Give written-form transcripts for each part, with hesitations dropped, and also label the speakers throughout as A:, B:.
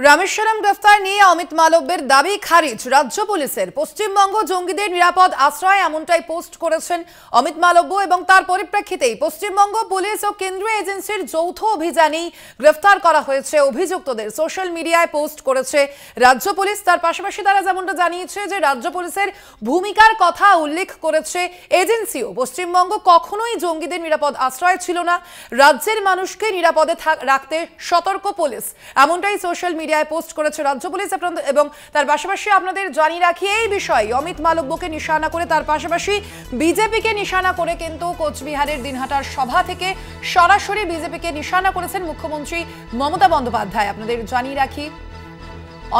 A: রামেশ্বরম গ্রেফতার নিয়ে অমিত মালব্যের দাবি খারিজ রাজ্য পুলিশের। পশ্চিমবঙ্গ জঙ্গিদের নিরাপদ আশ্রয় এমনটাই পোস্ট করেছেন অমিত মালব্য এবং তার পরিপ্রেক্ষিতেই পশ্চিমবঙ্গ পুলিশ ও কেন্দ্রীয় এজেন্সির যৌথ অভিযানেই গ্রেফতার করা হয়েছে অভিযুক্তদের। সোশ্যাল মিডিয়ায় পোস্ট করেছে রাজ্য পুলিশ। তার পাশাপাশি তারা যেমনটা জানিয়েছে যে রাজ্য পুলিশের ভূমিকার কথা উল্লেখ করেছে এজেন্সিও। পশ্চিমবঙ্গ কখনোই জঙ্গিদের নিরাপদ আশ্রয় ছিল না, রাজ্যের মানুষকে নিরাপদে রাখতে সতর্ক পুলিশ, এমনটাই সোশ্যাল মিডিয়ায় পোস্ট করেছে রাজ্য পুলিশ। এবং তার পাশাপাশি আপনাদের জানিয়ে রাখি এই বিষয়ে অমিত মালব্যকে নিশানা করে, তার পাশাপাশি বিজেপিকে নিশানা করে কিন্তু কোচবিহারের দিনহাটার সভা থেকে সরাসরি বিজেপিকে নিশানা করেছেন মুখ্যমন্ত্রী মমতা বন্দ্যোপাধ্যায়। আপনাদের জানিয়ে রাখি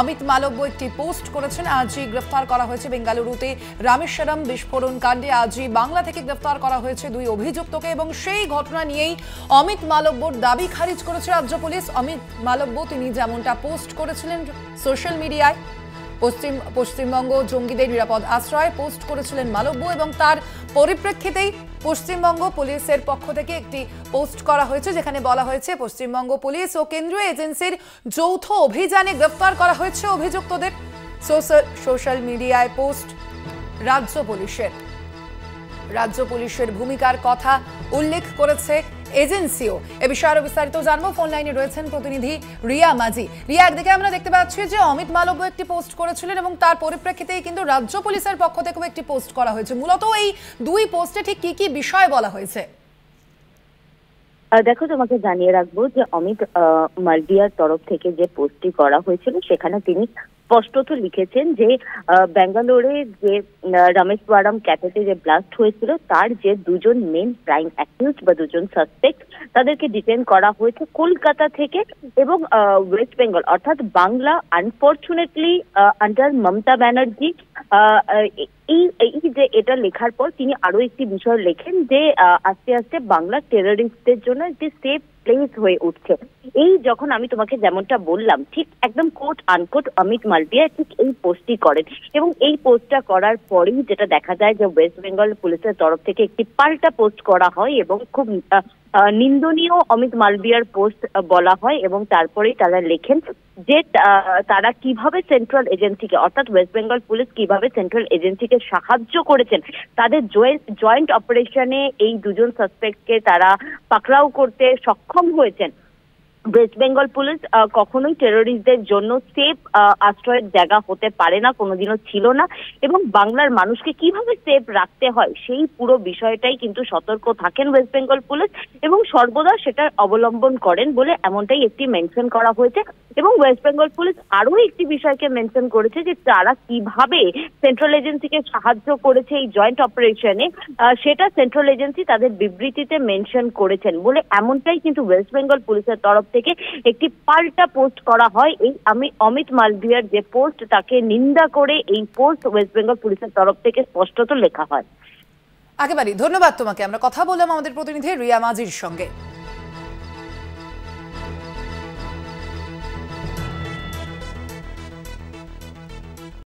A: অমিত মালব্য একটি পোস্ট করেছেন। আজই গ্রেফতার করা হয়েছে বেঙ্গালুরুতে রামেশ্বরম বিস্ফোরণ কাণ্ডে। আজই বাংলা থেকে গ্রেফতার করা হয়েছে দুই অভিযুক্তকে এবং সেই ঘটনা নিয়েই অমিত মালব্যর দাবি খারিজ করেছে রাজ্য পুলিশ। অমিত মালব্য তিনি যেমনটা পোস্ট করেছিলেন সোশ্যাল মিডিয়ায়, পশ্চিমবঙ্গ জঙ্গিদের নিরাপদ আশ্রয় পোস্ট করেছিলেন মালব্য এবং তার পরিপ্রেক্ষিতেই পশ্চিমবঙ্গ পুলিশের পক্ষ থেকে একটি পোস্ট করা হয়েছে যেখানে বলা হয়েছে পশ্চিমবঙ্গ পুলিশ ও কেন্দ্রীয় এজেন্সির যৌথ অভিযানে গ্রেফতার করা হয়েছে অভিযুক্তদের। সোশ্যাল মিডিয়ায় পোস্ট রাজ্য পুলিশের ভূমিকার কথা উল্লেখ করেছে এজেন্সিও। এ বিষয়ে আরো বিস্তারিত জানবো। ফোন লাইনে রয়েছেন প্রতিনিধি রিয়া মাঝি। রিয়া, একদিকে আমরা দেখতে পাচ্ছি যে অমিত মালব্য একটি পোস্ট করেছিলেন এবং তার পরিপ্রেক্ষিতেই কিন্তু রাজ্য পুলিশের পক্ষ থেকেও একটি পোস্ট করা হয়েছে। মূলত এই দুই পোস্টে ঠিক কি কি বিষয় বলা হয়েছে?
B: দেখো, তোমাকে জানিয়ে রাখবো যে অমিত মালবিয়ার তরফ থেকে যে পোস্টটি করা হয়েছিল সেখানে তিনি স্পষ্টত লিখেছেন যে বেঙ্গালুরে যে রামেশ্বরম ক্যাফেতে যে ব্লাস্ট হয়েছিল তার যে দুজন মেন প্রাইম অ্যাকিউজড বা দুজন সাসপেক্ট তাদেরকে ডিটেন করা হয়েছে কলকাতা থেকে এবং ওয়েস্ট বেঙ্গল অর্থাৎ বাংলা। Unfortunately under Mamata Banerjee. এই যে এটা লেখার পর তিনি আরো একটি বিষয় লেখেন যে আস্তে আস্তে বাংলা টেররিস্টদের জন্য একটি সেফ প্লেস হয়ে উঠছে। এই যখন আমি তোমাকে যেমনটা বললাম ঠিক একদম কোট আনকোট অমিত মালবিয়া ঠিক এই পোস্টটি করেন এবং এই পোস্টটা করার পরেই যেটা দেখা যায় যে ওয়েস্ট বেঙ্গল পুলিশের তরফ থেকে একটি পাল্টা পোস্ট করা হয় এবং খুব নিন্দনীয় অমিত মালবিয়ার পোস্ট বলা হয় এবং তারপরেই তারা লেখেন যে তারা কিভাবে সেন্ট্রাল এজেন্সিকে অর্থাৎ ওয়েস্ট বেঙ্গল পুলিশ কিভাবে সেন্ট্রাল এজেন্সিকে সাহায্য করেছেন তাদের জয়েন্ট অপারেশনে এই দুজন সাসপেক্টকে তারা পাকড়াও করতে সক্ষম হয়েছেন। ওয়েস্ট বেঙ্গল পুলিশ কখনোই টেররিস্টদের জন্য সেফ আশ্রয়ের জায়গা হতে পারে না, কোনোদিনও ছিল না এবং বাংলার মানুষকে কিভাবে সেফ রাখতে হয় সেই পুরো বিষয়টাই কিন্তু সতর্ক থাকেন ওয়েস্ট বেঙ্গল পুলিশ এবং সর্বদা সেটা অবলম্বন করেন বলে এমনটাই একটি মেনশন করা হয়েছে। এবং ওয়েস্ট বেঙ্গল পুলিশ আরো একটি বিষয়কে মেনশন করেছে যে তারা কিভাবে সেন্ট্রাল এজেন্সিকে সাহায্য করেছে এই জয়েন্ট অপারেশনে, সেটা সেন্ট্রাল এজেন্সি তাদের বিবৃতিতে মেনশন করেছেন বলে এমনটাই কিন্তু ওয়েস্ট বেঙ্গল পুলিশের তরফ থেকে একটি পাল্টা পোস্ট করা হয়। এই অমিত মালবিয়ার যে পোস্ট তাকে নিন্দা করে এই পোস্ট ওয়েস্ট বেঙ্গল পুলিশের তরফ থেকে স্পষ্টত লেখা হয়।
A: একেবারেই ধন্যবাদ তোমাকে। আমরা কথা বললাম আমাদের প্রতিনিধি রিয়া মাঝির সঙ্গে।